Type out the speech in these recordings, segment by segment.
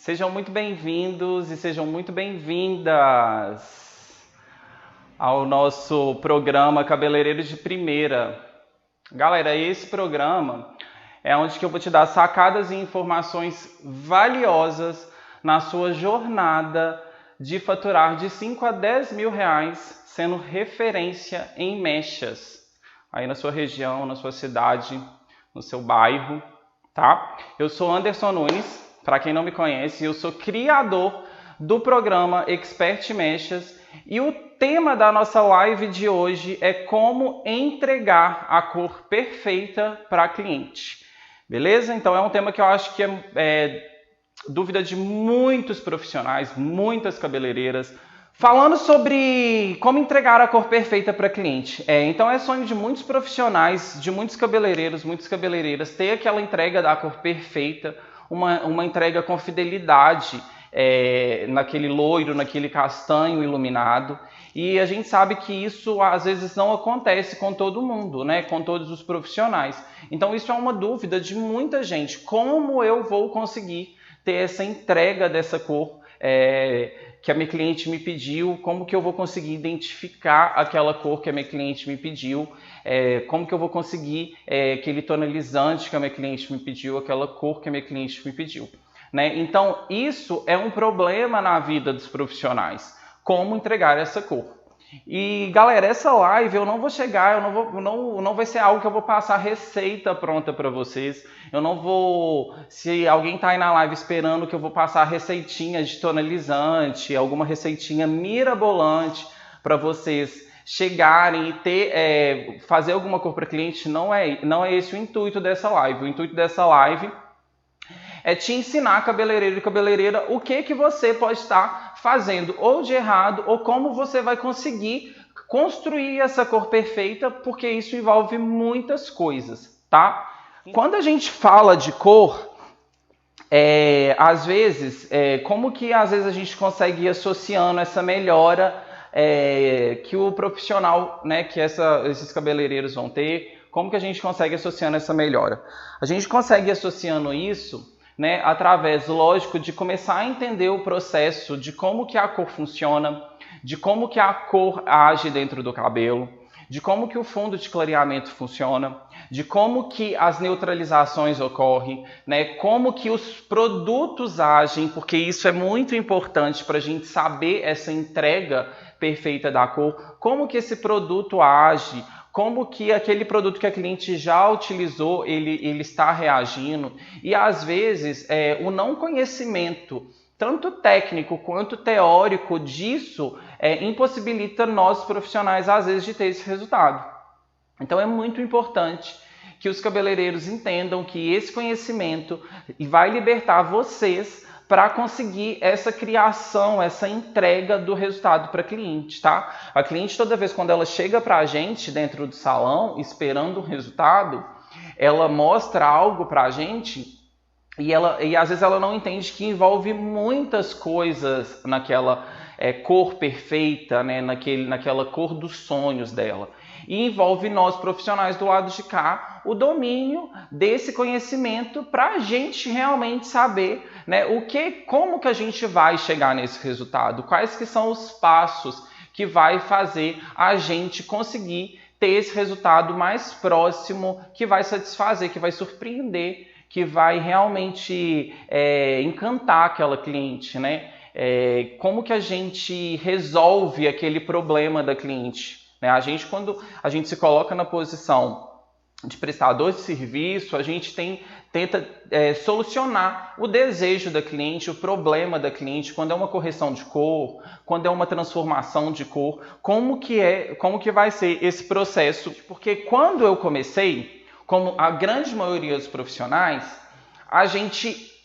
Sejam muito bem-vindos e sejam muito bem-vindas ao nosso programa Cabeleireiros de Primeira. Galera, esse programa é onde que eu vou te dar sacadas e informações valiosas na sua jornada de faturar de 5 a 10 mil reais, sendo referência em mechas, aí na sua região, na sua cidade, no seu bairro, tá? Eu sou Anderson Nunes. Para quem não me conhece, eu sou criador do programa Expert Mechas e o tema da nossa live de hoje é como entregar a cor perfeita para cliente. Beleza? Então é um tema que eu acho que é dúvida de muitos profissionais, muitas cabeleireiras, falando sobre como entregar a cor perfeita para cliente. Então é sonho de muitos profissionais, de muitos cabeleireiros, muitas cabeleireiras, ter aquela entrega da cor perfeita, uma entrega com fidelidade naquele loiro, naquele castanho iluminado. E a gente sabe que isso às vezes não acontece com todo mundo, né? Com todos os profissionais. Então isso é uma dúvida de muita gente. Como eu vou conseguir ter essa entrega dessa cor que a minha cliente me pediu? Como que eu vou conseguir identificar aquela cor que a minha cliente me pediu? Como que eu vou conseguir aquele tonalizante que a minha cliente me pediu, aquela cor que a minha cliente me pediu, né? Então, isso é um problema na vida dos profissionais. Como entregar essa cor? E, galera, essa live eu não vou chegar, não vai ser algo que eu vou passar receita pronta para vocês. Eu não vou, se alguém tá aí na live esperando que eu vou passar receitinha de tonalizante, alguma receitinha mirabolante para vocês chegarem e fazer alguma cor para cliente, não é esse o intuito dessa live. O intuito dessa live é te ensinar, cabeleireiro e cabeleireira, o que você pode estar fazendo ou de errado, ou como você vai conseguir construir essa cor perfeita, porque isso envolve muitas coisas, tá? Quando a gente fala de cor, às vezes, como que às vezes a gente consegue ir associando essa melhora que o profissional, né, que esses cabeleireiros vão ter, como que a gente consegue associando essa melhora? A gente consegue associando isso, né, através, lógico, de começar a entender o processo de como que a cor funciona, de como que a cor age dentro do cabelo, de como que o fundo de clareamento funciona, de como que as neutralizações ocorrem, né, como que os produtos agem, porque isso é muito importante para a gente saber essa entrega perfeita da cor, como que esse produto age, como que aquele produto que a cliente já utilizou, ele está reagindo. E às vezes o não conhecimento, tanto técnico quanto teórico disso, impossibilita nós profissionais às vezes de ter esse resultado. Então é muito importante que os cabeleireiros entendam que esse conhecimento vai libertar vocês para conseguir essa criação, essa entrega do resultado para a cliente, tá? A cliente, toda vez quando ela chega para a gente dentro do salão, esperando um resultado, ela mostra algo para a gente e às vezes ela não entende que envolve muitas coisas naquela cor perfeita, né? naquela cor dos sonhos dela. E envolve nós profissionais do lado de cá o domínio desse conhecimento para a gente realmente saber, né, como que a gente vai chegar nesse resultado, quais que são os passos que vai fazer a gente conseguir ter esse resultado mais próximo, que vai satisfazer, que vai surpreender, que vai realmente encantar aquela cliente, né? Como que a gente resolve aquele problema da cliente? A gente, quando a gente se coloca na posição de prestador de serviço, a gente tenta solucionar o desejo da cliente, o problema da cliente, quando é uma correção de cor, quando é uma transformação de cor, como que vai ser esse processo? Porque quando eu comecei, como a grande maioria dos profissionais,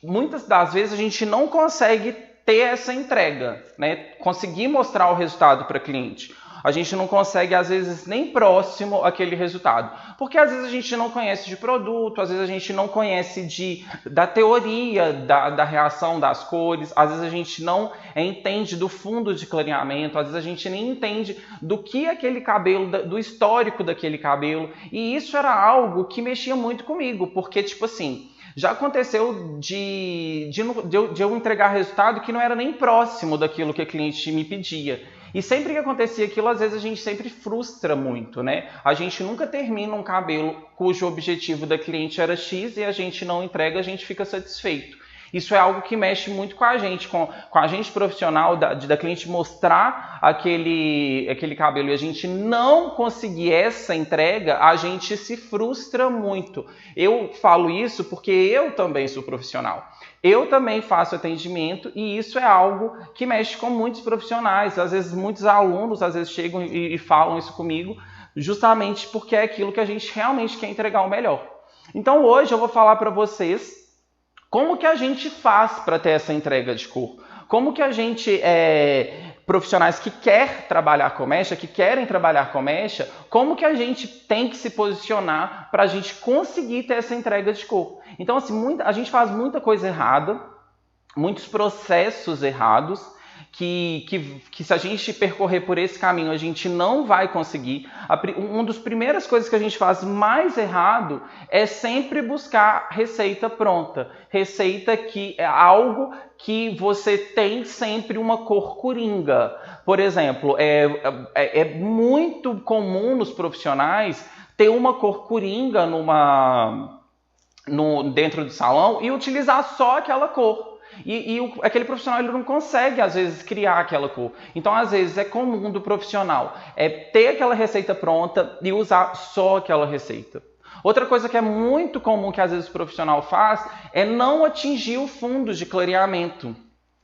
muitas das vezes a gente não consegue ter essa entrega, né? Conseguir mostrar o resultado para o cliente. A gente não consegue, às vezes, nem próximo aquele resultado. Porque, às vezes, a gente não conhece de produto, às vezes, a gente não conhece da teoria da reação das cores, às vezes, a gente não entende do fundo de clareamento, às vezes, a gente nem entende do que aquele cabelo, do histórico daquele cabelo. E isso era algo que mexia muito comigo, porque, tipo assim, Já aconteceu de eu entregar resultado que não era nem próximo daquilo que a cliente me pedia. E sempre que acontecia aquilo, às vezes a gente sempre frustra muito, né? A gente nunca termina um cabelo cujo objetivo da cliente era X e a gente não entrega, a gente fica satisfeito. Isso é algo que mexe muito com a gente profissional, da cliente mostrar aquele cabelo e a gente não conseguir essa entrega, a gente se frustra muito. Eu falo isso porque eu também sou profissional. Eu também faço atendimento e isso é algo que mexe com muitos profissionais. Às vezes muitos alunos chegam e falam isso comigo, justamente porque é aquilo que a gente realmente quer entregar o melhor. Então hoje eu vou falar para vocês como que a gente faz para ter essa entrega de cor? Como que a gente, profissionais que querem trabalhar com mecha, como que a gente tem que se posicionar para a gente conseguir ter essa entrega de cor? Então, assim, a gente faz muita coisa errada, muitos processos errados, que se a gente percorrer por esse caminho, a gente não vai conseguir. Uma das primeiras coisas que a gente faz mais errado é sempre buscar receita pronta. Receita que é algo que você tem sempre uma cor coringa. Por exemplo, é muito comum nos profissionais ter uma cor coringa dentro do salão e utilizar só aquela cor. Aquele profissional ele não consegue, às vezes, criar aquela cor. Então, às vezes, é comum do profissional ter aquela receita pronta e usar só aquela receita. Outra coisa que é muito comum que, às vezes, o profissional faz é não atingir o fundo de clareamento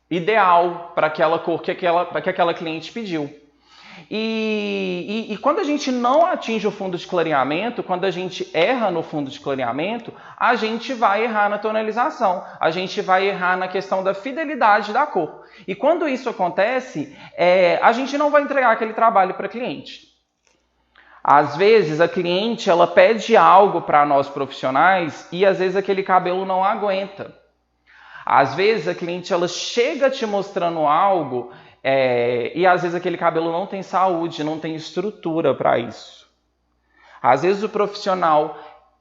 ideal para aquela cor que aquela cliente pediu. E quando a gente não atinge o fundo de clareamento, quando a gente erra no fundo de clareamento, a gente vai errar na tonalização, a gente vai errar na questão da fidelidade da cor. E quando isso acontece, a gente não vai entregar aquele trabalho para a cliente. Às vezes a cliente ela pede algo para nós profissionais e às vezes aquele cabelo não aguenta. Às vezes a cliente ela chega te mostrando algo e às vezes aquele cabelo não tem saúde, não tem estrutura para isso. Às vezes o profissional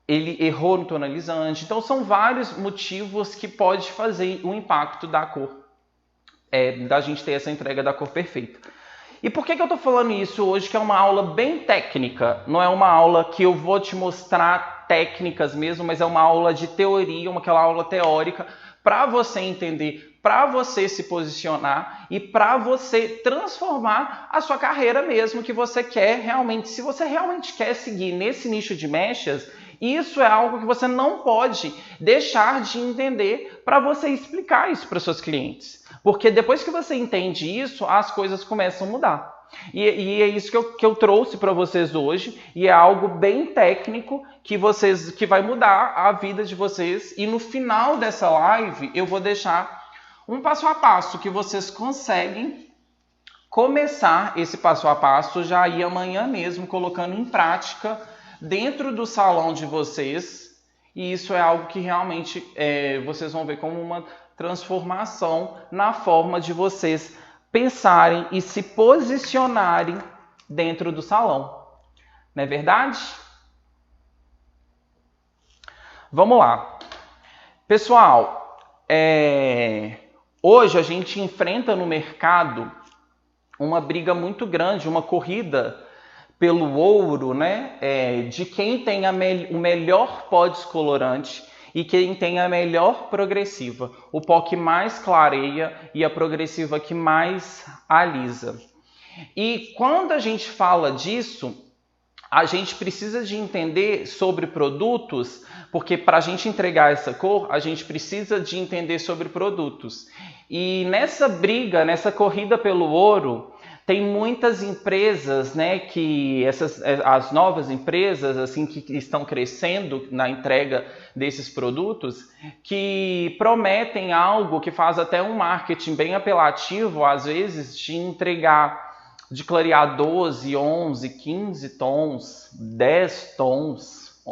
ele errou no tonalizante. Então são vários motivos que pode fazer o impacto da cor, da gente ter essa entrega da cor perfeita. E por que eu estou falando isso hoje, que é uma aula bem técnica? Não é uma aula que eu vou te mostrar técnicas mesmo, mas é uma aula de teoria, aquela aula teórica, para você entender, para você se posicionar e para você transformar a sua carreira mesmo que você quer realmente. Se você realmente quer seguir nesse nicho de mechas, isso é algo que você não pode deixar de entender para você explicar isso para os seus clientes. Porque depois que você entende isso, as coisas começam a mudar. E é isso que eu trouxe para vocês hoje, e é algo bem técnico que vai mudar a vida de vocês. E no final dessa live eu vou deixar um passo a passo que vocês conseguem começar esse passo a passo já ir amanhã mesmo, colocando em prática dentro do salão de vocês. E isso é algo que realmente vocês vão ver como uma transformação na forma de vocês pensarem e se posicionarem dentro do salão. Não é verdade? Vamos lá. Pessoal, hoje a gente enfrenta no mercado uma briga muito grande, uma corrida pelo ouro, né? De quem tem o melhor pó descolorante e quem tem a melhor progressiva. O pó que mais clareia e a progressiva que mais alisa. E quando a gente fala disso, a gente precisa de entender sobre produtos, porque para a gente entregar essa cor, a gente precisa de entender sobre produtos. E nessa briga, nessa corrida pelo ouro, tem muitas empresas, né, as novas empresas assim que estão crescendo na entrega desses produtos, que prometem algo que faz até um marketing bem apelativo, às vezes, de clarear 12, 11, 15 tons, 10 tons,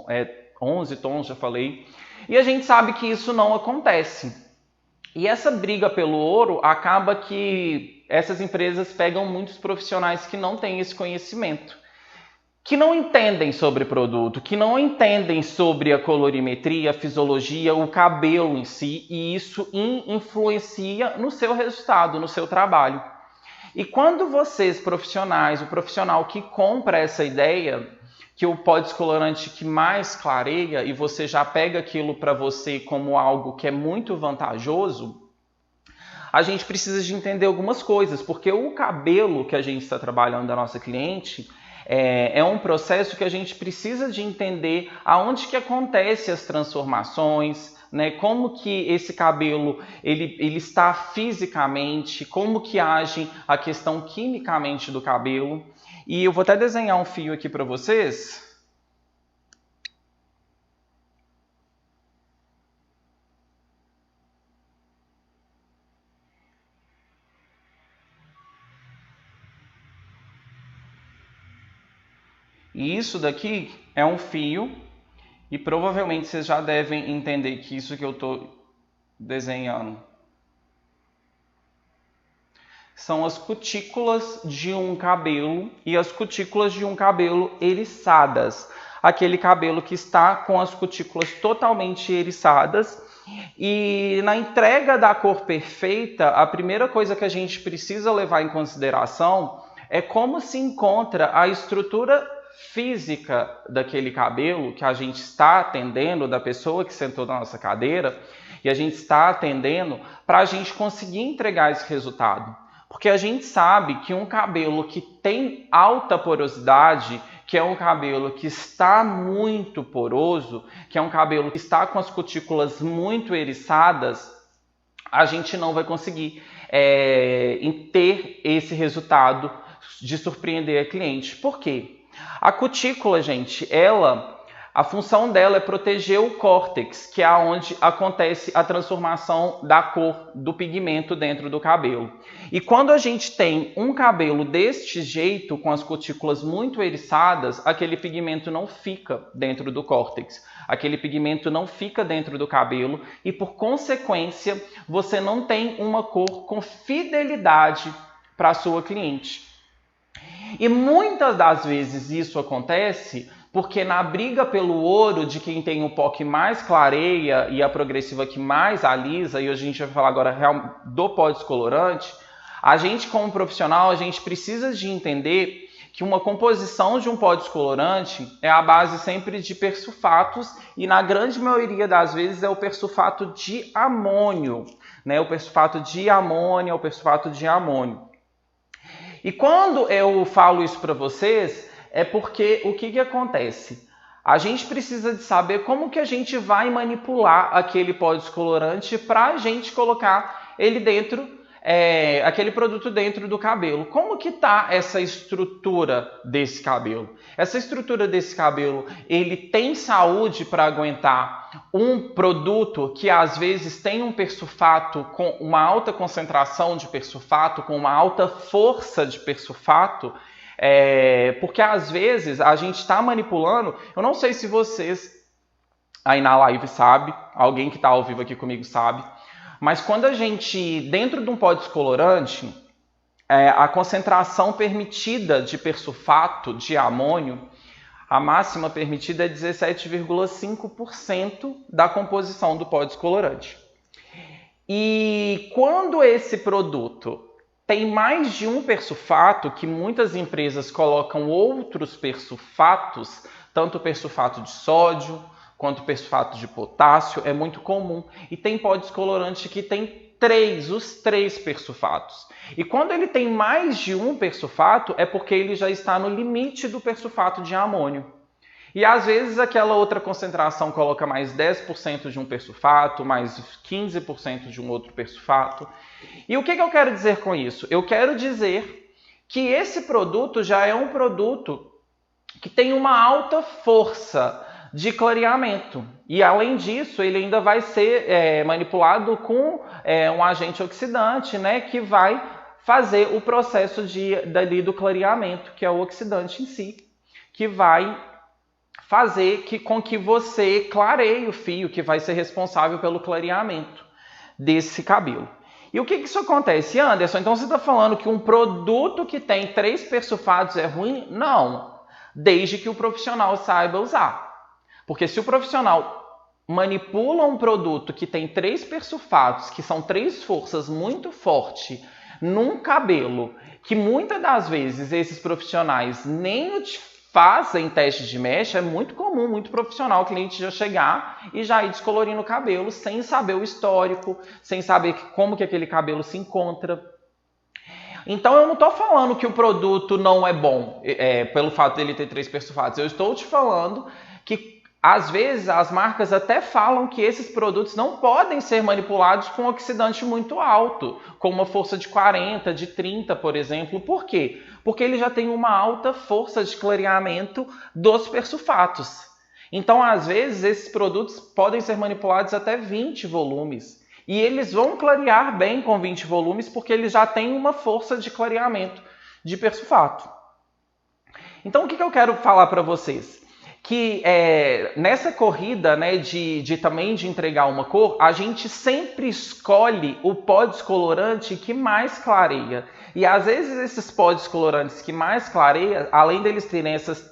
11 tons, já falei. E a gente sabe que isso não acontece. E essa briga pelo ouro acaba que essas empresas pegam muitos profissionais que não têm esse conhecimento. que não entendem sobre produto, que não entendem sobre a colorimetria, a fisiologia, o cabelo em si, e isso influencia no seu resultado, no seu trabalho. E quando vocês, profissionais, o profissional que compra essa ideia, que o pó descolorante que mais clareia, e você já pega aquilo para você como algo que é muito vantajoso, a gente precisa de entender algumas coisas, porque o cabelo que a gente está trabalhando da nossa cliente é um processo que a gente precisa de entender aonde que acontecem as transformações, né? Como que esse cabelo ele está fisicamente, como que age a questão quimicamente do cabelo. E eu vou até desenhar um fio aqui para vocês. E isso daqui é um fio, e provavelmente vocês já devem entender que isso que eu estou desenhando são as cutículas de um cabelo, e as cutículas de um cabelo eriçadas. Aquele cabelo que está com as cutículas totalmente eriçadas. E na entrega da cor perfeita, a primeira coisa que a gente precisa levar em consideração é como se encontra a estrutura física daquele cabelo que a gente está atendendo, da pessoa que sentou na nossa cadeira, e a gente está atendendo para a gente conseguir entregar esse resultado. Porque a gente sabe que um cabelo que tem alta porosidade, que é um cabelo que está muito poroso, que é um cabelo que está com as cutículas muito eriçadas, a gente não vai conseguir ter esse resultado de surpreender a cliente. Por quê? A cutícula, gente, a função dela é proteger o córtex, que é onde acontece a transformação da cor do pigmento dentro do cabelo. E quando a gente tem um cabelo deste jeito, com as cutículas muito eriçadas, aquele pigmento não fica dentro do córtex. Aquele pigmento não fica dentro do cabelo e, por consequência, você não tem uma cor com fidelidade para a sua cliente. E muitas das vezes isso acontece porque na briga pelo ouro de quem tem o pó que mais clareia e a progressiva que mais alisa, e hoje a gente vai falar agora do pó descolorante, a gente como profissional, a gente precisa de entender que uma composição de um pó descolorante é a base sempre de persulfatos e na grande maioria das vezes é o persulfato de amônio, né? O persulfato de amônia, o persulfato de amônio. E quando eu falo isso para vocês, é porque o que acontece? A gente precisa de saber como que a gente vai manipular aquele pó descolorante para a gente colocar ele dentro, aquele produto dentro do cabelo. Como que está essa estrutura desse cabelo? Essa estrutura desse cabelo, ele tem saúde para aguentar um produto que às vezes tem um persulfato com uma alta concentração de persulfato, com uma alta força de persulfato, porque às vezes a gente está manipulando, eu não sei se vocês aí na live sabem, alguém que está ao vivo aqui comigo sabe, mas quando a gente, dentro de um pó descolorante, a concentração permitida de persulfato de amônio, a máxima permitida é 17,5% da composição do pó descolorante. E quando esse produto tem mais de um persulfato, que muitas empresas colocam outros persulfatos, tanto o persulfato de sódio quanto o persulfato de potássio, é muito comum. E tem pó descolorante que tem os três persulfatos. E quando ele tem mais de um persulfato, é porque ele já está no limite do persulfato de amônio. E às vezes aquela outra concentração coloca mais 10% de um persulfato, mais 15% de um outro persulfato. E o que eu quero dizer com isso? Eu quero dizer que esse produto já é um produto que tem uma alta força de clareamento. E além disso, ele ainda vai ser manipulado com um agente oxidante, né, que vai fazer o processo do clareamento, que é o oxidante em si, que vai fazer com que você clareie o fio, que vai ser responsável pelo clareamento desse cabelo. E o que isso acontece, Anderson? Então você está falando que um produto que tem 3 persulfatos é ruim? Não. desde que o profissional saiba usar. Porque se o profissional manipula um produto que tem 3 persulfatos, que são 3 forças muito fortes, num cabelo, que muitas das vezes esses profissionais nem fazem teste de mecha, é muito comum, muito profissional, o cliente já chegar e já ir descolorindo o cabelo sem saber o histórico, sem saber como que aquele cabelo se encontra. Então eu não estou falando que o produto não é bom pelo fato dele ter 3 persulfatos. Eu estou te falando que às vezes as marcas até falam que esses produtos não podem ser manipulados com oxidante muito alto, com uma força de 40, de 30, por exemplo. Por quê? Porque ele já tem uma alta força de clareamento dos persulfatos. Então, às vezes, esses produtos podem ser manipulados até 20 volumes. E eles vão clarear bem com 20 volumes porque eles já têm uma força de clareamento de persulfato. Então, o que eu quero falar para vocês? Que nessa corrida, né, também de entregar uma cor, a gente sempre escolhe o pó descolorante que mais clareia. E às vezes esses pó descolorantes que mais clareia, além deles terem esses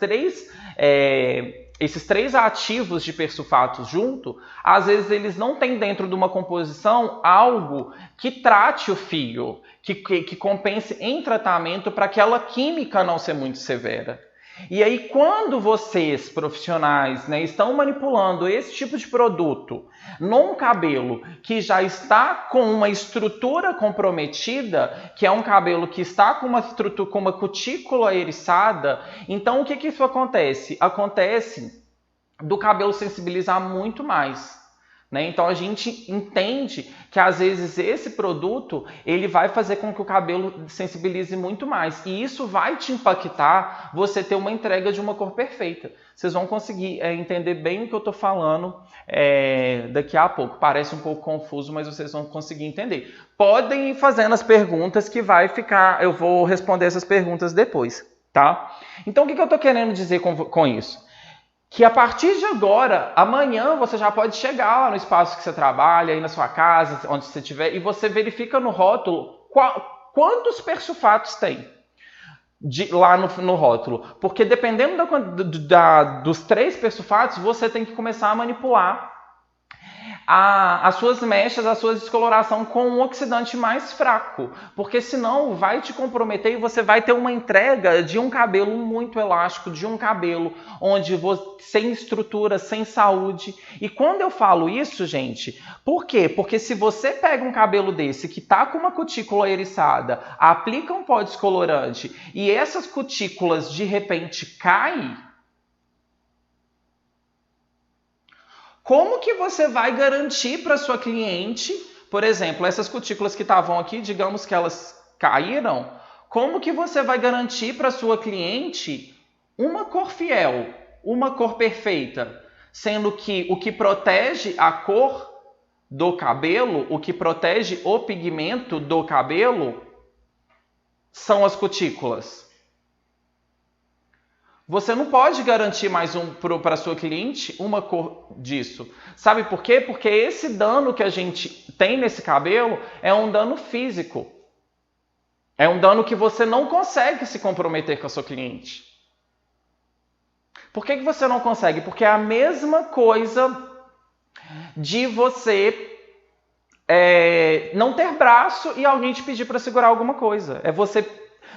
três ativos de persulfato junto, às vezes eles não têm dentro de uma composição algo que trate o fio, que compense em tratamento para aquela química não ser muito severa. E aí, quando vocês, profissionais, né, estão manipulando esse tipo de produto num cabelo que já está com uma estrutura comprometida, que é um cabelo que está com uma cutícula eriçada, então o que isso acontece? Acontece do cabelo sensibilizar muito mais. Né? Então a gente entende que às vezes esse produto ele vai fazer com que o cabelo sensibilize muito mais e isso vai te impactar você ter uma entrega de uma cor perfeita. Vocês vão conseguir entender bem o que eu estou falando daqui a pouco. Parece um pouco confuso, mas vocês vão conseguir entender. Podem ir fazendo as perguntas que eu vou responder essas perguntas depois, tá? Então o que eu estou querendo dizer com isso? Que a partir de agora, amanhã, você já pode chegar lá no espaço que você trabalha, aí na sua casa, onde você estiver, e você verifica no rótulo quantos persulfatos tem lá no rótulo. Porque dependendo dos 3 persulfatos, você tem que começar a manipular as suas mechas, a sua descoloração com um oxidante mais fraco, porque senão vai te comprometer e você vai ter uma entrega de um cabelo muito elástico, de um cabelo sem estrutura, sem saúde. E quando eu falo isso, gente, por quê? Porque se você pega um cabelo desse que está com uma cutícula eriçada, aplica um pó descolorante e essas cutículas de repente caem, como que você vai garantir para sua cliente, por exemplo, essas cutículas que estavam aqui, digamos que elas caíram, como que você vai garantir para sua cliente uma cor fiel, uma cor perfeita, sendo que o que protege a cor do cabelo, o que protege o pigmento do cabelo, são as cutículas. Você não pode garantir mais para a sua cliente uma cor disso. Sabe por quê? Porque esse dano que a gente tem nesse cabelo é um dano físico. É um dano que você não consegue se comprometer com a sua cliente. Por que você não consegue? Porque é a mesma coisa de você não ter braço e alguém te pedir para segurar alguma coisa.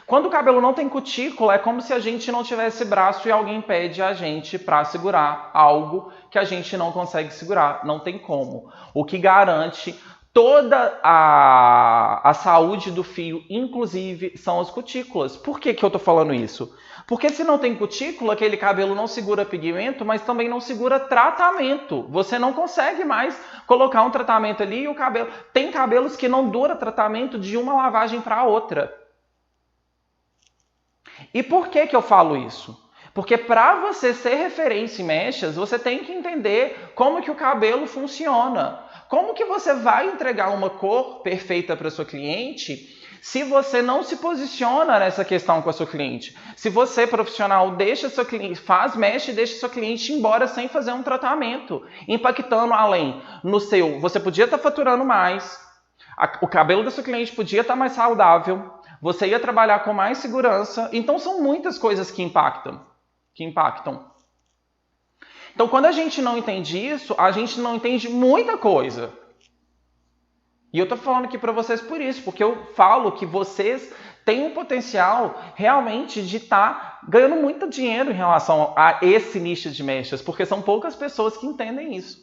Quando o cabelo não tem cutícula, é como se a gente não tivesse braço e alguém pede a gente para segurar algo que a gente não consegue segurar. Não tem como. O que garante toda a saúde do fio, inclusive, são as cutículas. Por que eu estou falando isso? Porque se não tem cutícula, aquele cabelo não segura pigmento, mas também não segura tratamento. Você não consegue mais colocar um tratamento ali e o cabelo... Tem cabelos que não dura tratamento de uma lavagem para outra. E por que eu falo isso? Porque para você ser referência em mechas, você tem que entender como que o cabelo funciona. Como que você vai entregar uma cor perfeita para o seu cliente se você não se posiciona nessa questão com a sua cliente? Se você, profissional, faz mecha e deixa seu cliente embora sem fazer um tratamento, impactando além no seu... Você podia estar faturando mais, o cabelo da sua cliente podia estar mais saudável, você ia trabalhar com mais segurança. Então são muitas coisas que impactam. que impactam. Então, quando a gente não entende isso, a gente não entende muita coisa. E eu tô falando aqui para vocês por isso, porque eu falo que vocês têm um potencial realmente de estar ganhando muito dinheiro em relação a esse nicho de mechas, porque são poucas pessoas que entendem isso.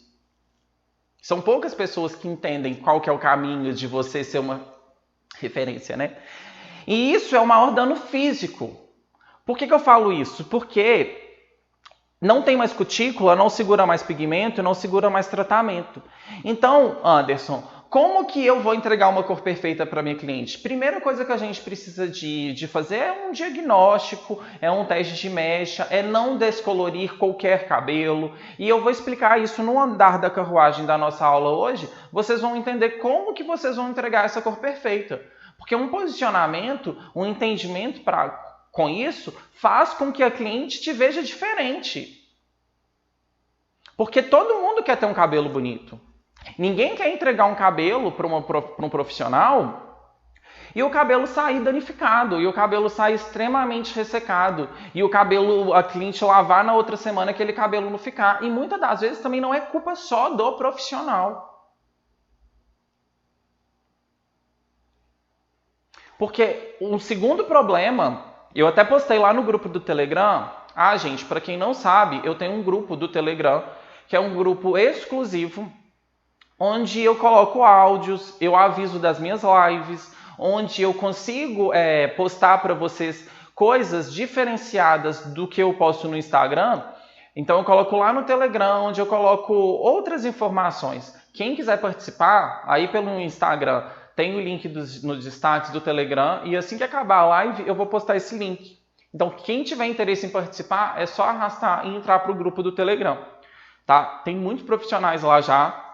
São poucas pessoas que entendem qual que é o caminho de você ser uma referência, né? E isso é o maior dano físico. Por que eu falo isso? Porque não tem mais cutícula, não segura mais pigmento, não segura mais tratamento. Então, Anderson, como que eu vou entregar uma cor perfeita para minha cliente? Primeira coisa que a gente precisa de fazer é um diagnóstico, é um teste de mecha, é não descolorir qualquer cabelo. E eu vou explicar isso no andar da carruagem da nossa aula hoje. Vocês vão entender como que vocês vão entregar essa cor perfeita. Porque um posicionamento, um entendimento com isso, faz com que a cliente te veja diferente. Porque todo mundo quer ter um cabelo bonito. Ninguém quer entregar um cabelo para um profissional e o cabelo sair danificado, e o cabelo sair extremamente ressecado, e o cabelo, a cliente lavar na outra semana, aquele cabelo não ficar. E muitas das vezes também não é culpa só do profissional. Porque um segundo problema, eu até postei lá no grupo do Telegram. Gente, para quem não sabe, eu tenho um grupo do Telegram, que é um grupo exclusivo, onde eu coloco áudios, eu aviso das minhas lives, onde eu consigo postar para vocês coisas diferenciadas do que eu posto no Instagram. Então eu coloco lá no Telegram, onde eu coloco outras informações. Quem quiser participar, aí pelo Instagram, tem o link nos destaques do Telegram, e assim que acabar a live, eu vou postar esse link. Então, quem tiver interesse em participar, é só arrastar e entrar para o grupo do Telegram. Tá? Tem muitos profissionais lá já,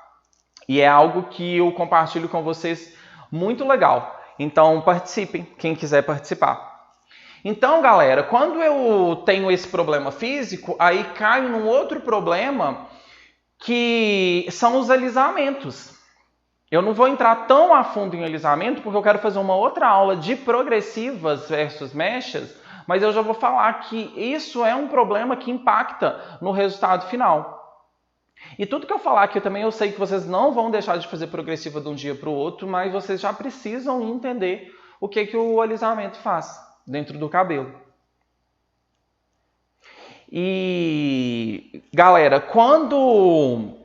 e é algo que eu compartilho com vocês muito legal. Então, participem, quem quiser participar. Então, galera, quando eu tenho esse problema físico, aí caio num outro problema, que são os alisamentos. Eu não vou entrar tão a fundo em alisamento, porque eu quero fazer uma outra aula de progressivas versus mechas, mas eu já vou falar que isso é um problema que impacta no resultado final. E tudo que eu falar aqui também, eu sei que vocês não vão deixar de fazer progressiva de um dia para o outro, mas vocês já precisam entender o que o alisamento faz dentro do cabelo. E, galera, quando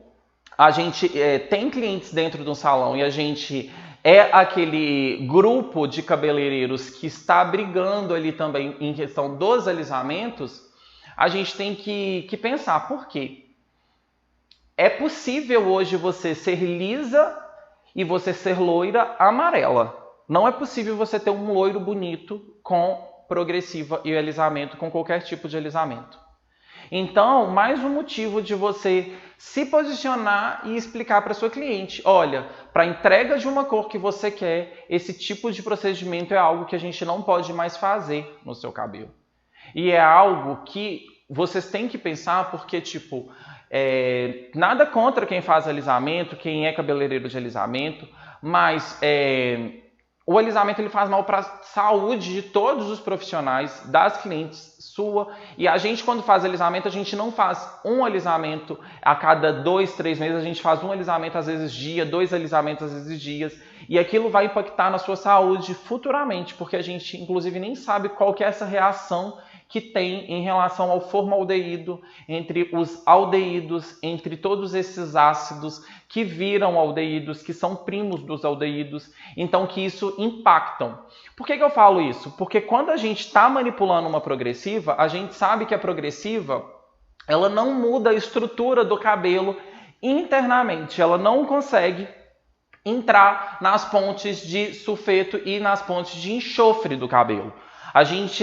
a gente tem clientes dentro de um salão e a gente é aquele grupo de cabeleireiros que está brigando ali também em questão dos alisamentos, a gente tem que pensar por quê. É possível hoje você ser lisa e você ser loira amarela. Não é possível você ter um loiro bonito com progressiva e alisamento, com qualquer tipo de alisamento. Então, mais um motivo de você se posicionar e explicar para sua cliente: olha, para a entrega de uma cor que você quer, esse tipo de procedimento é algo que a gente não pode mais fazer no seu cabelo. E é algo que vocês têm que pensar, porque, nada contra quem faz alisamento, quem é cabeleireiro de alisamento, mas o alisamento ele faz mal para a saúde de todos os profissionais, das clientes sua. E a gente, quando faz alisamento, a gente não faz um alisamento a cada 2, 3 meses, a gente faz um alisamento às vezes dia, 2 alisamentos às vezes dias. E aquilo vai impactar na sua saúde futuramente, porque a gente, inclusive, nem sabe qual que é essa reação que tem em relação ao formaldeído, entre os aldeídos, entre todos esses ácidos que viram aldeídos, que são primos dos aldeídos, então que isso impactam. Por que eu falo isso? Porque quando a gente está manipulando uma progressiva, a gente sabe que a progressiva ela não muda a estrutura do cabelo internamente, ela não consegue entrar nas pontes de sulfeto e nas pontes de enxofre do cabelo.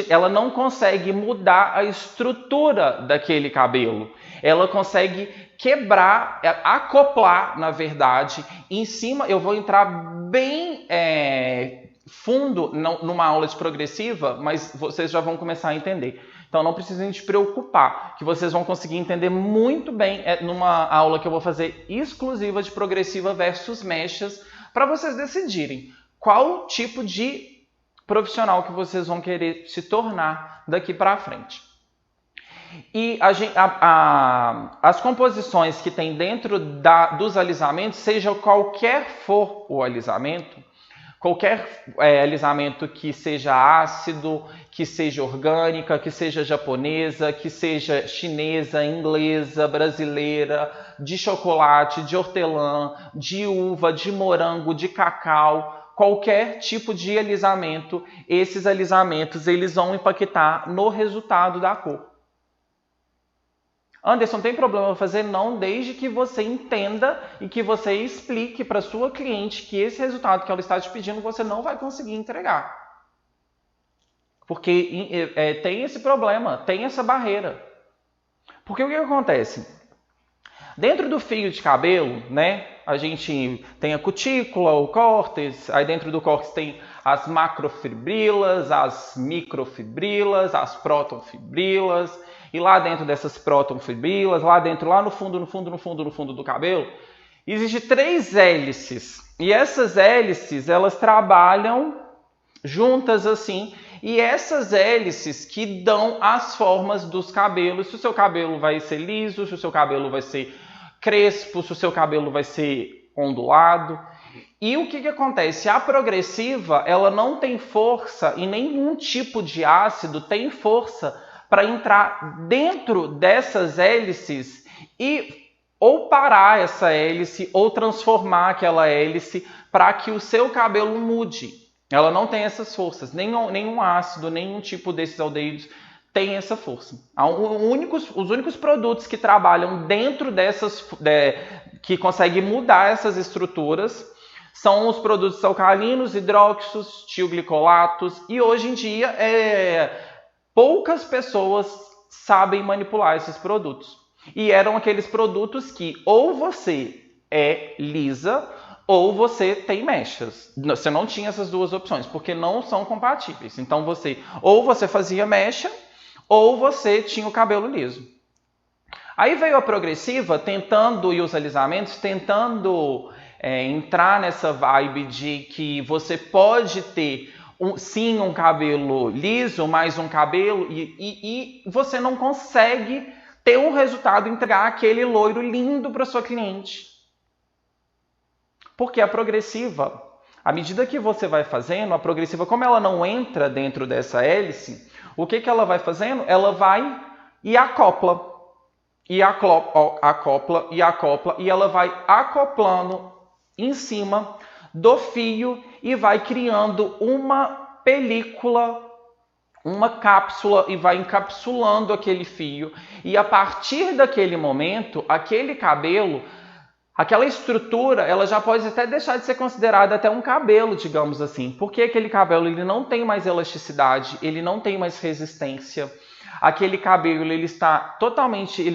Ela não consegue mudar a estrutura daquele cabelo. Ela consegue quebrar, acoplar, na verdade. Em cima, eu vou entrar bem fundo numa aula de progressiva, mas vocês já vão começar a entender. Então não precisem se preocupar, que vocês vão conseguir entender muito bem numa aula que eu vou fazer exclusiva de progressiva versus mechas, para vocês decidirem qual tipo de profissional que vocês vão querer se tornar daqui para frente. E as composições que tem dentro dos alisamentos, seja qualquer for o alisamento, qualquer alisamento que seja ácido, que seja orgânica, que seja japonesa, que seja chinesa, inglesa, brasileira, de chocolate, de hortelã, de uva, de morango, de cacau, qualquer tipo de alisamento, esses alisamentos eles vão impactar no resultado da cor. Anderson, tem problema fazer? Não, desde que você entenda e que você explique para sua cliente que esse resultado que ela está te pedindo você não vai conseguir entregar. Porque tem esse problema, tem essa barreira. Porque o que acontece? Dentro do fio de cabelo, né, a gente tem a cutícula, o córtex, aí dentro do córtex tem as macrofibrilas, as microfibrilas, as protonfibrilas. E lá dentro dessas protonfibrilas, lá dentro, lá no fundo do cabelo, existem 3 hélices. E essas hélices, elas trabalham juntas assim. E essas hélices que dão as formas dos cabelos. Se o seu cabelo vai ser liso, se o seu cabelo vai ser crespo, se o seu cabelo vai ser ondulado. E o que acontece? A progressiva, ela não tem força e nenhum tipo de ácido tem força para entrar dentro dessas hélices e ou parar essa hélice ou transformar aquela hélice para que o seu cabelo mude. Ela não tem essas forças, nenhum ácido, nenhum tipo desses aldeídos tem essa força. Os únicos produtos que trabalham dentro dessas, que conseguem mudar essas estruturas, são os produtos alcalinos, hidróxidos, tioglicolatos, e hoje em dia poucas pessoas sabem manipular esses produtos. E eram aqueles produtos que ou você é lisa ou você tem mechas. Você não tinha essas duas opções, porque não são compatíveis. Então ou você fazia mecha ou você tinha o cabelo liso. Aí veio a progressiva e os alisamentos tentando entrar nessa vibe de que você pode ter sim um cabelo liso, mais um cabelo, e você não consegue ter um resultado, entregar aquele loiro lindo para sua cliente. Porque a progressiva, à medida que você vai fazendo, a progressiva, como ela não entra dentro dessa hélice, o que ela vai fazendo? Ela vai e acopla. E acopla, e ela vai acoplando em cima do fio e vai criando uma película, uma cápsula, e vai encapsulando aquele fio. E a partir daquele momento, aquele cabelo, aquela estrutura, ela já pode até deixar de ser considerada até um cabelo, digamos assim. Porque aquele cabelo ele não tem mais elasticidade, ele não tem mais resistência. Aquele cabelo ele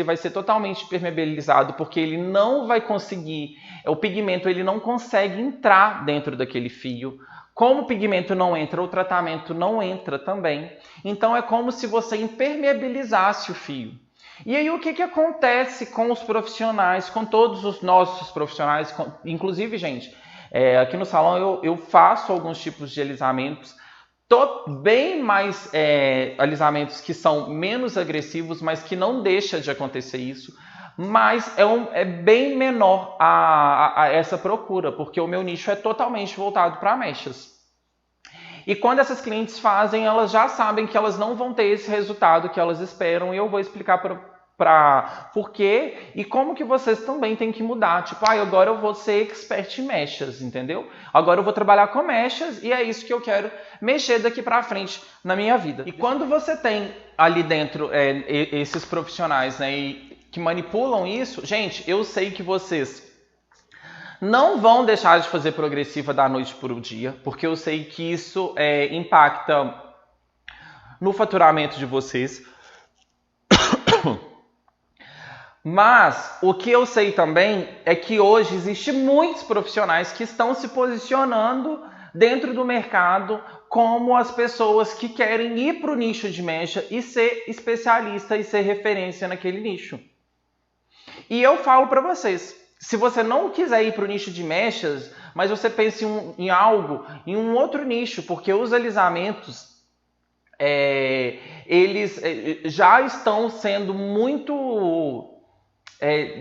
vai ser totalmente permeabilizado, porque ele não vai conseguir, o pigmento ele não consegue entrar dentro daquele fio. Como o pigmento não entra, o tratamento não entra também. Então é como se você impermeabilizasse o fio. E aí o que acontece com os profissionais, com todos os nossos profissionais, inclusive, gente, aqui no salão eu faço alguns tipos de alisamentos, bem mais alisamentos que são menos agressivos, mas que não deixa de acontecer isso, mas é bem menor a essa procura, porque o meu nicho é totalmente voltado para mechas. E quando essas clientes fazem, elas já sabem que elas não vão ter esse resultado que elas esperam, e eu vou explicar por quê e como que vocês também têm que mudar. Tipo, agora eu vou ser expert em mechas, entendeu? Agora eu vou trabalhar com mechas e é isso que eu quero mexer daqui para frente na minha vida. E quando você tem ali dentro esses profissionais, né, que manipulam isso, gente, eu sei que vocês não vão deixar de fazer progressiva da noite para o dia, porque eu sei que isso impacta no faturamento de vocês. Mas o que eu sei também é que hoje existem muitos profissionais que estão se posicionando dentro do mercado como as pessoas que querem ir para o nicho de mecha e ser especialista e ser referência naquele nicho. E eu falo para vocês, se você não quiser ir para o nicho de mechas, mas você pensa em um outro nicho, porque os alisamentos eles já estão sendo muito,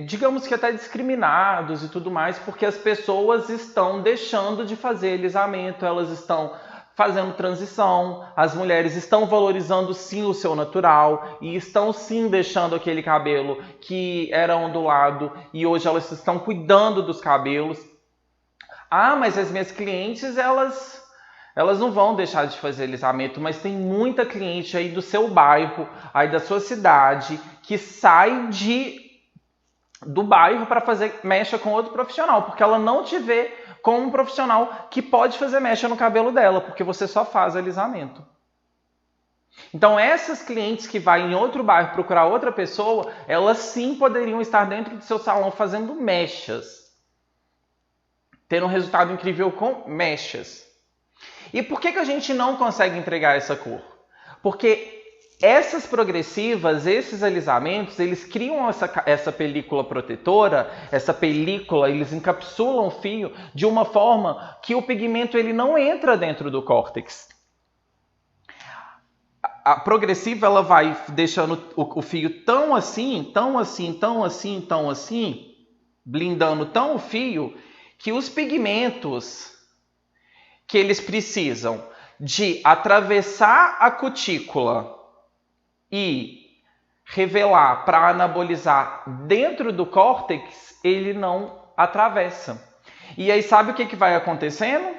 digamos que até discriminados e tudo mais, porque as pessoas estão deixando de fazer alisamento, elas estão fazendo transição, as mulheres estão valorizando sim o seu natural e estão sim deixando aquele cabelo que era ondulado e hoje elas estão cuidando dos cabelos. Ah, mas as minhas clientes, elas não vão deixar de fazer alisamento, mas tem muita cliente aí do seu bairro, aí da sua cidade, que sai do bairro para fazer mecha com outro profissional, porque ela não te vê como um profissional que pode fazer mecha no cabelo dela, porque você só faz alisamento. Então essas clientes que vão em outro bairro procurar outra pessoa, elas sim poderiam estar dentro do seu salão fazendo mechas, ter um resultado incrível com mechas. E por que a gente não consegue entregar essa cor? Porque essas progressivas, esses alisamentos, eles criam essa película protetora, essa película, eles encapsulam o fio de uma forma que o pigmento ele não entra dentro do córtex. A progressiva ela vai deixando o fio tão assim, blindando tão o fio, que os pigmentos que eles precisam de atravessar a cutícula e revelar para anabolizar dentro do córtex, ele não atravessa. E aí sabe o que vai acontecendo?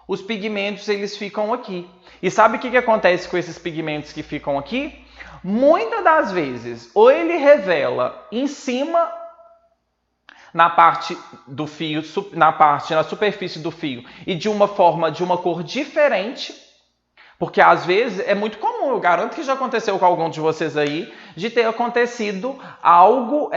Os pigmentos eles ficam aqui. E sabe o que acontece com esses pigmentos que ficam aqui? Muitas das vezes, ou ele revela em cima, na parte do fio, na superfície do fio, e de uma cor diferente, porque às vezes é muito comum, eu garanto que já aconteceu com algum de vocês aí, de ter acontecido algo,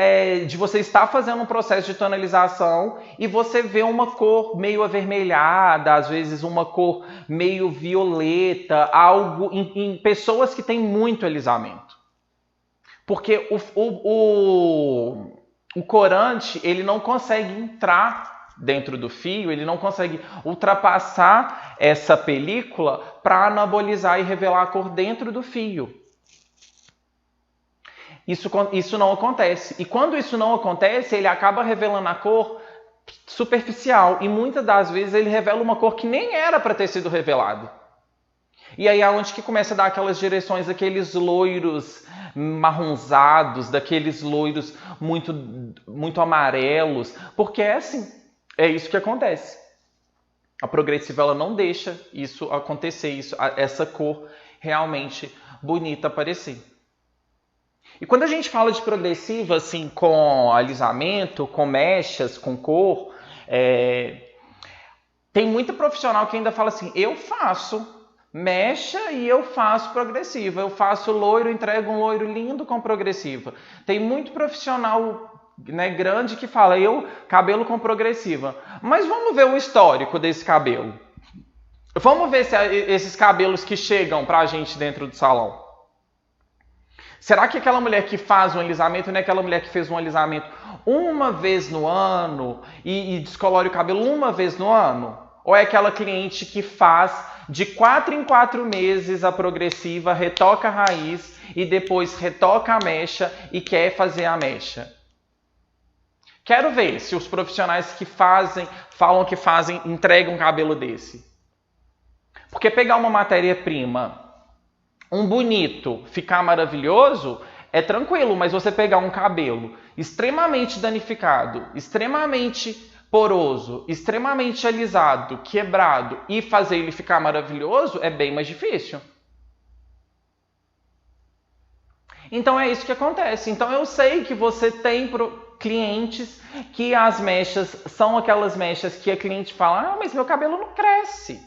de você estar fazendo um processo de tonalização e você vê uma cor meio avermelhada, às vezes uma cor meio violeta, algo em pessoas que têm muito alisamento. Porque o corante, ele não consegue entrar dentro do fio, ele não consegue ultrapassar essa película para anabolizar e revelar a cor dentro do fio. Isso não acontece. E quando isso não acontece, ele acaba revelando a cor superficial. E muitas das vezes ele revela uma cor que nem era para ter sido revelado. E aí é onde que começa a dar aquelas direções, aqueles loiros marronzados, daqueles loiros muito, muito amarelos, porque é assim, é isso que acontece. A progressiva ela não deixa isso acontecer, essa cor realmente bonita aparecer. E quando a gente fala de progressiva, assim, com alisamento, com mechas, com cor, tem muito profissional que ainda fala assim, eu faço mecha e eu faço progressiva. Eu faço loiro, entrego um loiro lindo com progressiva. Tem muito profissional, né, grande que fala, eu cabelo com progressiva. Mas vamos ver o histórico desse cabelo. Vamos ver se esses cabelos que chegam pra gente dentro do salão. Será que aquela mulher que faz um alisamento não é aquela mulher que fez um alisamento uma vez no ano e descolore o cabelo uma vez no ano? Ou é aquela cliente que faz de 4 em 4 meses a progressiva, retoca a raiz e depois retoca a mecha e quer fazer a mecha? Quero ver se os profissionais que falam que fazem, entregam um cabelo desse. Porque pegar uma matéria-prima, um bonito, ficar maravilhoso, é tranquilo, mas você pegar um cabelo extremamente danificado, extremamente poroso, extremamente alisado, quebrado e fazer ele ficar maravilhoso é bem mais difícil. Então é isso que acontece. Então eu sei que você tem clientes que as mechas são aquelas mechas que a cliente fala, mas meu cabelo não cresce.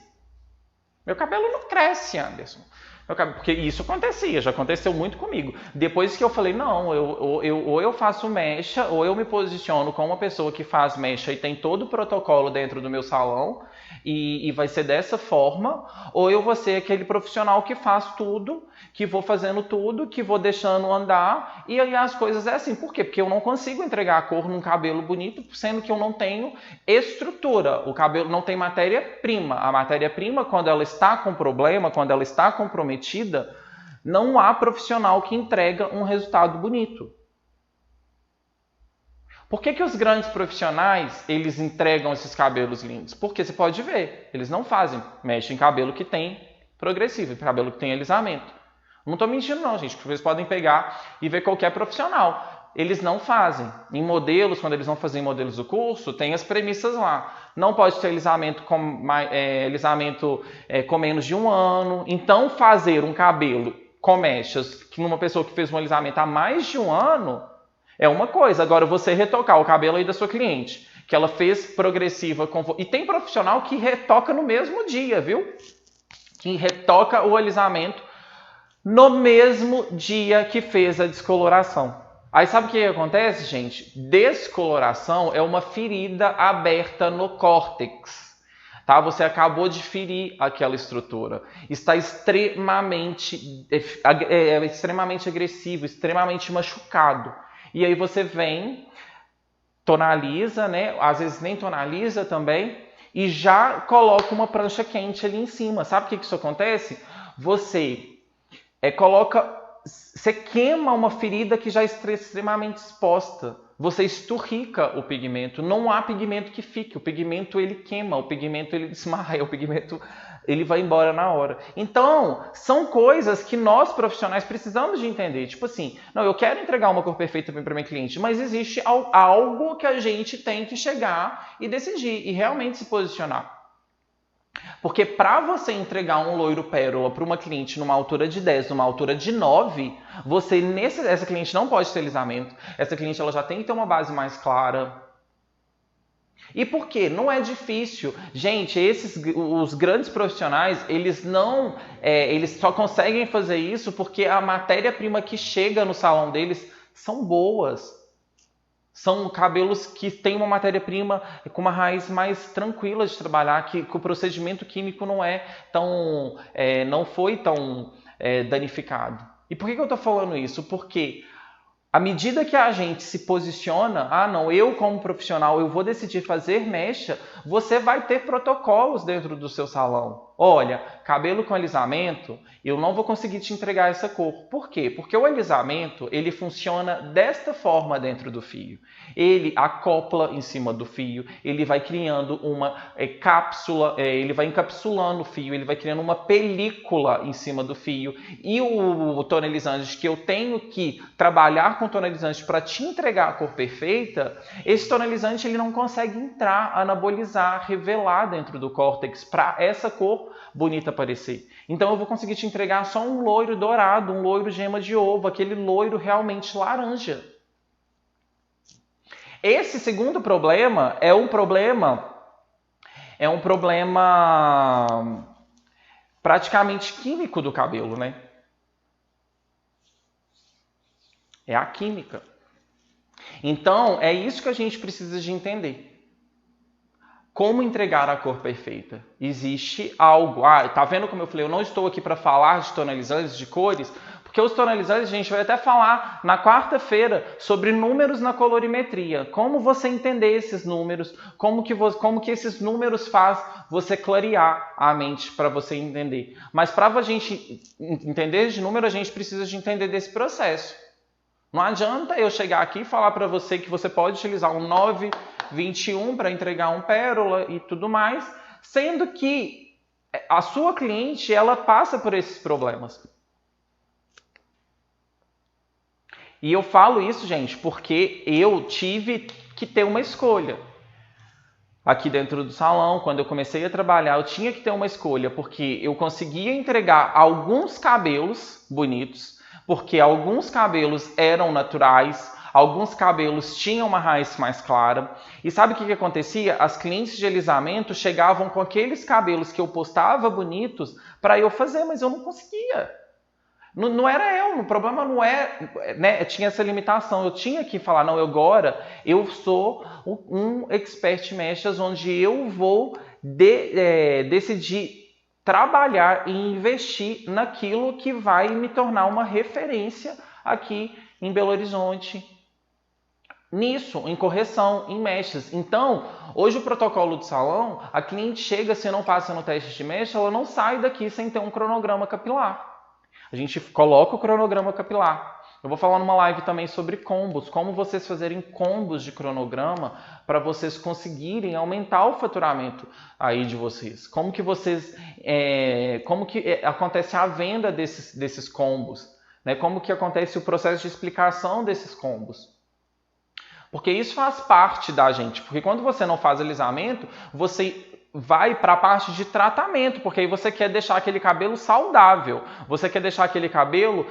Meu cabelo não cresce, Anderson. Porque isso acontecia, já aconteceu muito comigo. Depois que eu falei, não, ou eu faço mecha, ou eu me posiciono como uma pessoa que faz mecha e tem todo o protocolo dentro do meu salão, e vai ser dessa forma, ou eu vou ser aquele profissional que faz tudo, que vou fazendo tudo, que vou deixando andar, e aí as coisas é assim. Por quê? Porque eu não consigo entregar a cor num cabelo bonito, sendo que eu não tenho estrutura. O cabelo não tem matéria-prima. A matéria-prima, quando ela está com problema, quando ela está comprometida, não há profissional que entrega um resultado bonito. Por que os grandes profissionais, eles entregam esses cabelos lindos? Porque você pode ver, eles não fazem, mexem em cabelo que tem progressivo, em cabelo que tem alisamento. Não estou mentindo não, gente, porque vocês podem pegar e ver qualquer profissional. Eles não fazem. Em modelos, quando eles vão fazer modelos do curso, tem as premissas lá. Não pode ter alisamento com menos de 1 ano. Então, fazer um cabelo com mechas, que numa pessoa que fez um alisamento há mais de 1 ano, é uma coisa. Agora, você retocar o cabelo aí da sua cliente, que ela fez progressiva. E tem profissional que retoca no mesmo dia, viu? Que retoca o alisamento no mesmo dia que fez a descoloração. Aí sabe o que acontece, gente? Descoloração é uma ferida aberta no córtex. Tá? Você acabou de ferir aquela estrutura. Está extremamente agressivo, extremamente machucado. E aí você vem, tonaliza, né? Às vezes nem tonaliza também, e já coloca uma prancha quente ali em cima. Sabe o que isso acontece? Você queima uma ferida que já está extremamente exposta. Você esturrica o pigmento. Não há pigmento que fique. O pigmento ele queima, o pigmento ele desmaia, o pigmento ele vai embora na hora. Então, são coisas que nós profissionais precisamos de entender. Tipo assim, não, eu quero entregar uma cor perfeita para minha cliente, mas existe algo que a gente tem que chegar e decidir e realmente se posicionar. Porque para você entregar um loiro pérola para uma cliente numa altura de 10, numa altura de 9, essa cliente não pode ter alisamento. Essa cliente ela já tem que ter uma base mais clara. E por quê? Não é difícil. Gente, os grandes profissionais, eles só conseguem fazer isso porque a matéria-prima que chega no salão deles são boas. São cabelos que têm uma matéria-prima com uma raiz mais tranquila de trabalhar, que o procedimento químico não foi tão danificado. E por que eu estou falando isso? Porque à medida que a gente se posiciona, não, eu como profissional, eu vou decidir fazer mecha, você vai ter protocolos dentro do seu salão. Olha, cabelo com alisamento, eu não vou conseguir te entregar essa cor. Por quê? Porque o alisamento, ele funciona desta forma dentro do fio. Ele acopla em cima do fio, ele vai criando uma cápsula, ele vai encapsulando o fio, ele vai criando uma película em cima do fio. E o tonalizante que eu tenho que trabalhar com tonalizante para te entregar a cor perfeita, esse tonalizante ele não consegue entrar, anabolizar, revelar dentro do córtex para essa cor bonita aparecer. Então eu vou conseguir te entregar só um loiro dourado, um loiro gema de ovo, aquele loiro realmente laranja. Esse segundo problema é um problema praticamente químico do cabelo, né? É a química. Então, é isso que a gente precisa de entender. Como entregar a cor perfeita? Existe algo. Tá vendo como eu falei? Eu não estou aqui para falar de tonalizantes, de cores, porque os tonalizantes a gente vai até falar na quarta-feira sobre números na colorimetria. Como você entender esses números, como que esses números faz você clarear a mente para você entender. Mas para a gente entender de número, a gente precisa de entender desse processo. Não adianta eu chegar aqui e falar para você que você pode utilizar um 921 para entregar um pérola e tudo mais, sendo que a sua cliente ela passa por esses problemas. E eu falo isso, gente, porque eu tive que ter uma escolha. Aqui dentro do salão, quando eu comecei a trabalhar, eu tinha que ter uma escolha, porque eu conseguia entregar alguns cabelos bonitos, porque alguns cabelos eram naturais, alguns cabelos tinham uma raiz mais clara. E sabe o que acontecia? As clientes de alisamento chegavam com aqueles cabelos que eu postava bonitos para eu fazer, mas eu não conseguia. Não era eu, o problema não é, né? Tinha essa limitação. Eu tinha que falar, não, agora eu sou um expert mechas, onde eu vou decidir trabalhar e investir naquilo que vai me tornar uma referência aqui em Belo Horizonte. Nisso, em correção, em mechas. Então, hoje o protocolo do salão, a cliente chega, se não passa no teste de mecha, ela não sai daqui sem ter um cronograma capilar. A gente coloca o cronograma capilar. Eu vou falar numa live também sobre combos, como vocês fazerem combos de cronograma para vocês conseguirem aumentar o faturamento aí de vocês. Como que acontece a venda desses combos, né? Como que acontece o processo de explicação desses combos. Porque isso faz parte da gente. Porque quando você não faz alisamento, você vai para a parte de tratamento, porque aí você quer deixar aquele cabelo saudável, você quer deixar aquele cabelo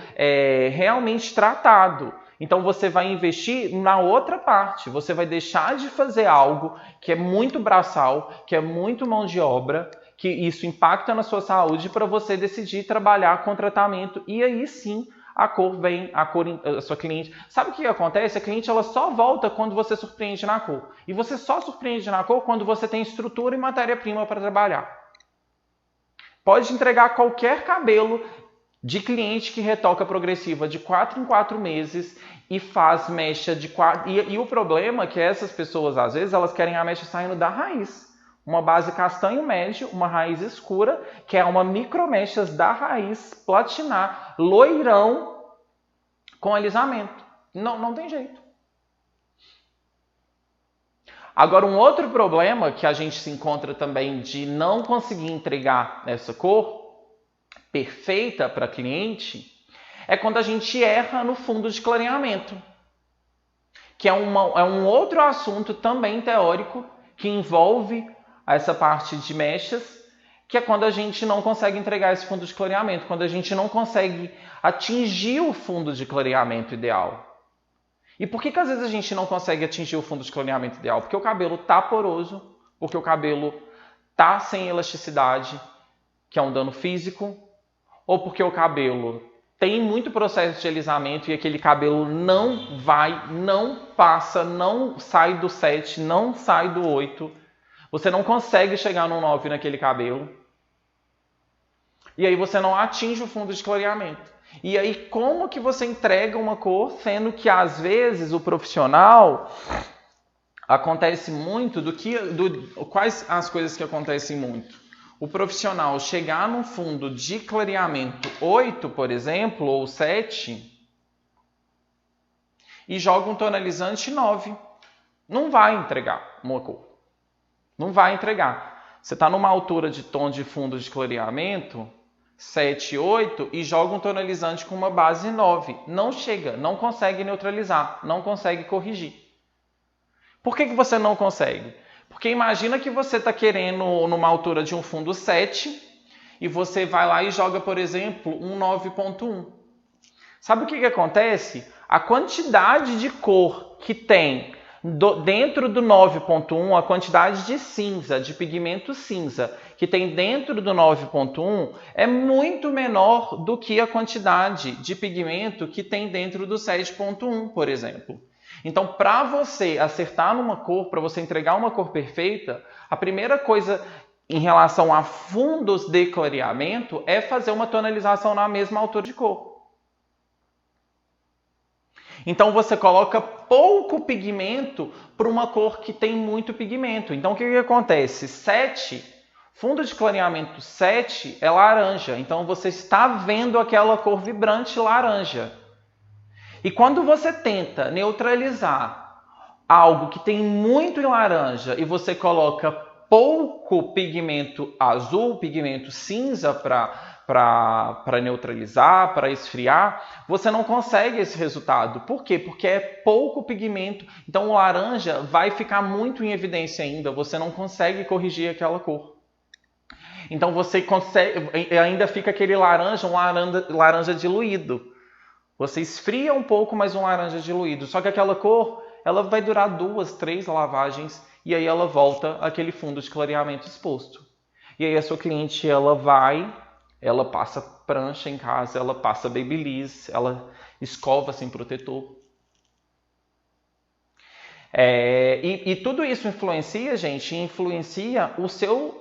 realmente tratado. Então você vai investir na outra parte, você vai deixar de fazer algo que é muito braçal, que é muito mão de obra, que isso impacta na sua saúde, para você decidir trabalhar com tratamento, e aí sim a cor vem, a sua cliente. Sabe o que acontece? A cliente ela só volta quando você surpreende na cor. E você só surpreende na cor quando você tem estrutura e matéria-prima para trabalhar. Pode entregar qualquer cabelo de cliente que retoca progressiva de 4 em 4 meses e faz mecha de 4... E o problema é que essas pessoas, às vezes, elas querem a mecha saindo da raiz. Uma base castanho médio, uma raiz escura, que é uma micromechas da raiz, platinar, loirão, com alisamento. Não tem jeito. Agora, um outro problema que a gente se encontra também de não conseguir entregar essa cor perfeita para cliente é quando a gente erra no fundo de clareamento, que é um outro assunto também teórico que envolve essa parte de mechas, que é quando a gente não consegue entregar esse fundo de clareamento, quando a gente não consegue atingir o fundo de clareamento ideal. E por que às vezes a gente não consegue atingir o fundo de clareamento ideal? Porque o cabelo tá poroso, porque o cabelo tá sem elasticidade, que é um dano físico, ou porque o cabelo tem muito processo de alisamento e aquele cabelo não vai, não passa, não sai do 7, não sai do 8. Você não consegue chegar no 9 naquele cabelo. E aí você não atinge o fundo de clareamento. E aí como que você entrega uma cor, sendo que às vezes o profissional acontece muito quais as coisas que acontecem muito? O profissional chegar num fundo de clareamento 8, por exemplo, ou 7, e joga um tonalizante 9. Não vai entregar uma cor. Não vai entregar. Você está numa altura de tom de fundo de clareamento 7, 8 e joga um tonalizante com uma base 9. Não chega, não consegue neutralizar, não consegue corrigir. Por que você não consegue? Porque imagina que você está querendo numa altura de um fundo 7 e você vai lá e joga, por exemplo, um 9.1. Sabe o que acontece? A quantidade de cor que tem dentro do 9.1, a quantidade de cinza, de pigmento cinza, que tem dentro do 9.1 é muito menor do que a quantidade de pigmento que tem dentro do 7.1, por exemplo. Então, para você acertar numa cor, para você entregar uma cor perfeita, a primeira coisa em relação a fundos de clareamento é fazer uma tonalização na mesma altura de cor. Então você coloca pouco pigmento para uma cor que tem muito pigmento. Então o que acontece? 7, fundo de clareamento 7 é laranja. Então você está vendo aquela cor vibrante laranja. E quando você tenta neutralizar algo que tem muito em laranja e você coloca pouco pigmento azul, pigmento cinza para neutralizar, para esfriar, você não consegue esse resultado. Por quê? Porque é pouco pigmento. Então o laranja vai ficar muito em evidência ainda. Você não consegue corrigir aquela cor. Então você consegue, ainda fica aquele laranja, um laranja diluído. Você esfria um pouco, mas um laranja diluído. Só que aquela cor, ela vai durar 2, 3 lavagens e aí ela volta àquele fundo de clareamento exposto. E aí a sua cliente, ela passa prancha em casa, ela passa babyliss, ela escova sem protetor. E tudo isso influencia, gente, influencia o seu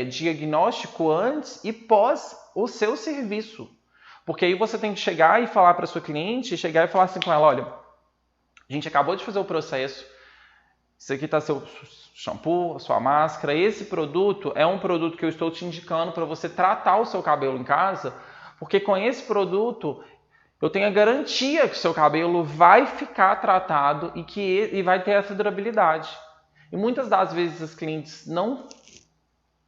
diagnóstico antes e pós o seu serviço. Porque aí você tem que chegar e falar para a sua cliente, chegar e falar assim com ela, olha, a gente acabou de fazer o processo, isso aqui está seu shampoo, sua máscara, esse produto é um produto que eu estou te indicando para você tratar o seu cabelo em casa, porque com esse produto eu tenho a garantia que o seu cabelo vai ficar tratado e vai ter essa durabilidade. E muitas das vezes as clientes não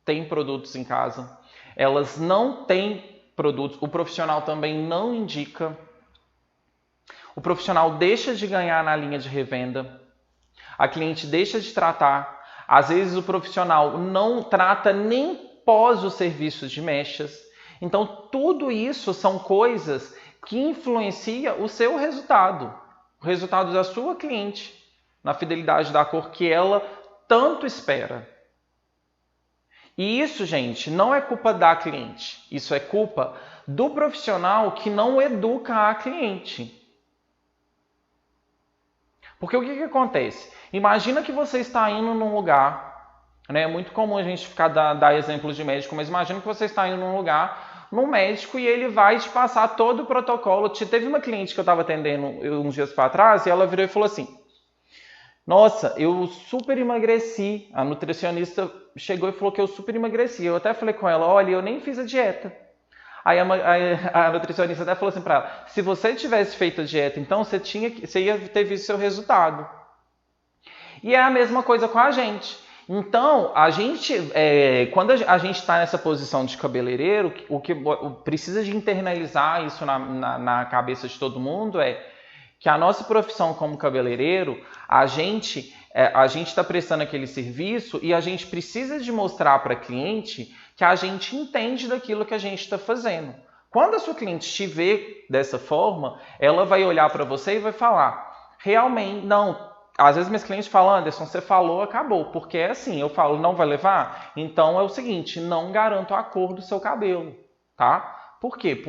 têm produtos em casa, elas não têm produtos, o profissional também não indica, o profissional deixa de ganhar na linha de revenda, a cliente deixa de tratar, às vezes o profissional não trata nem pós o serviço de mechas. Então tudo isso são coisas que influenciam o seu resultado, o resultado da sua cliente, na fidelidade da cor que ela tanto espera. E isso, gente, não é culpa da cliente, isso é culpa do profissional que não educa a cliente. Porque o que acontece? Imagina que você está indo num lugar, né? É muito comum a gente ficar dar exemplos de médico, mas imagina que você está indo num lugar, num médico, e ele vai te passar todo o protocolo. Teve uma cliente que eu estava atendendo uns dias para trás, e ela virou e falou assim, nossa, eu super emagreci. A nutricionista chegou e falou que eu super emagreci. Eu até falei com ela, olha, eu nem fiz a dieta. Aí a nutricionista até falou assim para ela, se você tivesse feito a dieta, então você ia ter visto seu resultado. E é a mesma coisa com a gente. Então, quando a gente está nessa posição de cabeleireiro, o que precisa de internalizar isso na cabeça de todo mundo é que a nossa profissão como cabeleireiro, a gente está prestando aquele serviço e a gente precisa de mostrar para a cliente que a gente entende daquilo que a gente está fazendo. Quando a sua cliente te vê dessa forma, ela vai olhar para você e vai falar, realmente, não. Às vezes meus clientes falam, Anderson, você falou, acabou. Porque é assim, eu falo, não vai levar? Então é o seguinte, não garanto a cor do seu cabelo, tá? Por quê?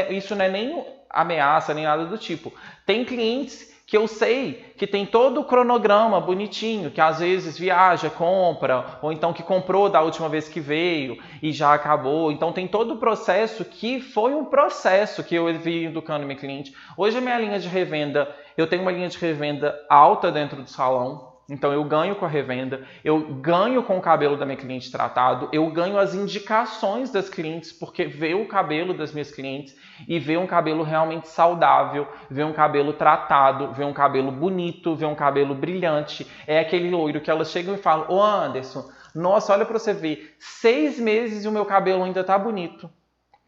Isso não é nem ameaça, nem nada do tipo. Tem clientes que eu sei que tem todo o cronograma bonitinho, que às vezes viaja, compra, ou então que comprou da última vez que veio e já acabou. Então tem todo o processo que foi um processo que eu vi educando meu cliente. Hoje a minha linha de revenda, eu tenho uma linha de revenda alta dentro do salão, então eu ganho com a revenda, eu ganho com o cabelo da minha cliente tratado, eu ganho as indicações das clientes, porque vê o cabelo das minhas clientes e vê um cabelo realmente saudável, vê um cabelo tratado, vê um cabelo bonito, vê um cabelo brilhante. É aquele loiro que elas chegam e falam, ô Anderson, nossa, olha pra você ver, 6 meses e o meu cabelo ainda tá bonito.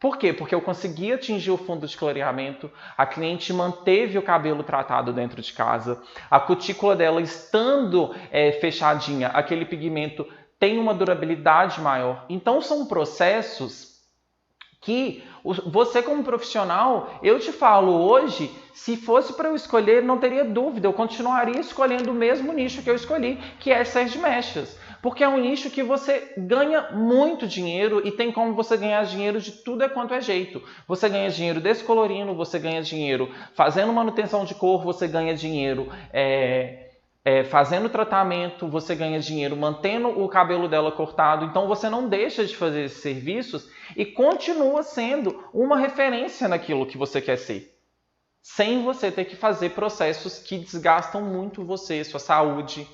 Por quê? Porque eu consegui atingir o fundo de clareamento, a cliente manteve o cabelo tratado dentro de casa, a cutícula dela estando fechadinha, aquele pigmento tem uma durabilidade maior. Então são processos que você como profissional, eu te falo hoje, se fosse para eu escolher, não teria dúvida, eu continuaria escolhendo o mesmo nicho que eu escolhi, que é ser de mechas. Porque é um nicho que você ganha muito dinheiro e tem como você ganhar dinheiro de tudo quanto é jeito. Você ganha dinheiro descolorindo, você ganha dinheiro fazendo manutenção de cor, você ganha dinheiro fazendo tratamento, você ganha dinheiro mantendo o cabelo dela cortado. Então você não deixa de fazer esses serviços e continua sendo uma referência naquilo que você quer ser. Sem você ter que fazer processos que desgastam muito você, sua saúde.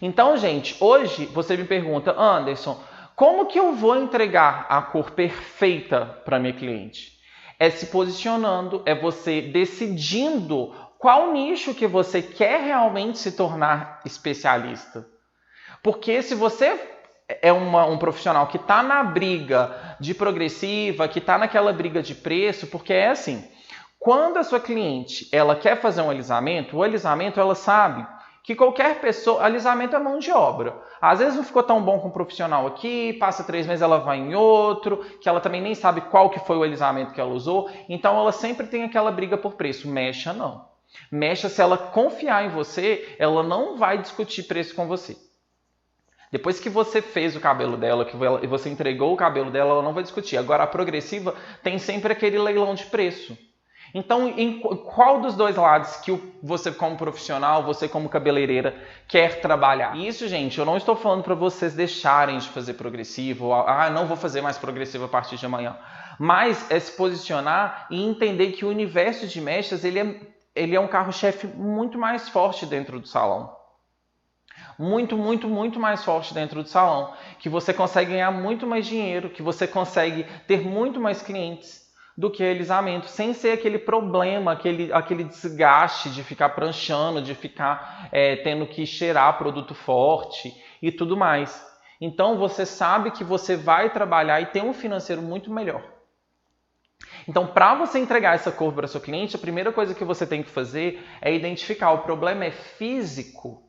Então, gente, hoje você me pergunta, Anderson, como que eu vou entregar a cor perfeita para minha cliente? É se posicionando, é você decidindo qual nicho que você quer realmente se tornar especialista. Porque se você é um profissional que está na briga de progressiva, que está naquela briga de preço, porque é assim, quando a sua cliente ela quer fazer um alisamento, o alisamento ela sabe que qualquer pessoa... Alisamento é mão de obra. Às vezes não ficou tão bom com um profissional aqui, passa 3 meses, ela vai em outro, que ela também nem sabe qual que foi o alisamento que ela usou. Então ela sempre tem aquela briga por preço. Mexa não. Mexa, se ela confiar em você, ela não vai discutir preço com você. Depois que você fez o cabelo dela, que você entregou o cabelo dela, ela não vai discutir. Agora, a progressiva tem sempre aquele leilão de preço. Então, em qual dos dois lados que você como profissional, você como cabeleireira, quer trabalhar? Isso, gente, eu não estou falando para vocês deixarem de fazer progressivo, não vou fazer mais progressivo a partir de amanhã. Mas é se posicionar e entender que o universo de mechas, ele é um carro-chefe muito mais forte dentro do salão. Muito, muito, muito mais forte dentro do salão. Que você consegue ganhar muito mais dinheiro, que você consegue ter muito mais clientes do que alisamento, sem ser aquele problema, aquele desgaste de ficar pranchando, de ficar tendo que cheirar produto forte e tudo mais. Então você sabe que você vai trabalhar e ter um financeiro muito melhor. Então, para você entregar essa cor para o seu cliente, a primeira coisa que você tem que fazer é identificar o problema é físico.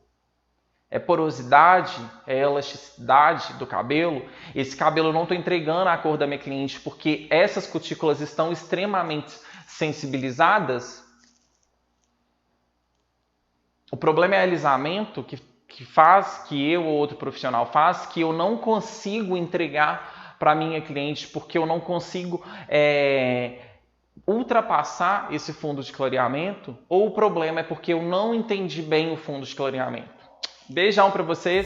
É porosidade, é elasticidade do cabelo. Esse cabelo eu não estou entregando a cor da minha cliente porque essas cutículas estão extremamente sensibilizadas. O problema é alisamento que faz, que eu ou outro profissional faz, que eu não consigo entregar para minha cliente porque eu não consigo ultrapassar esse fundo de clareamento, ou o problema é porque eu não entendi bem o fundo de clareamento. Beijão pra vocês!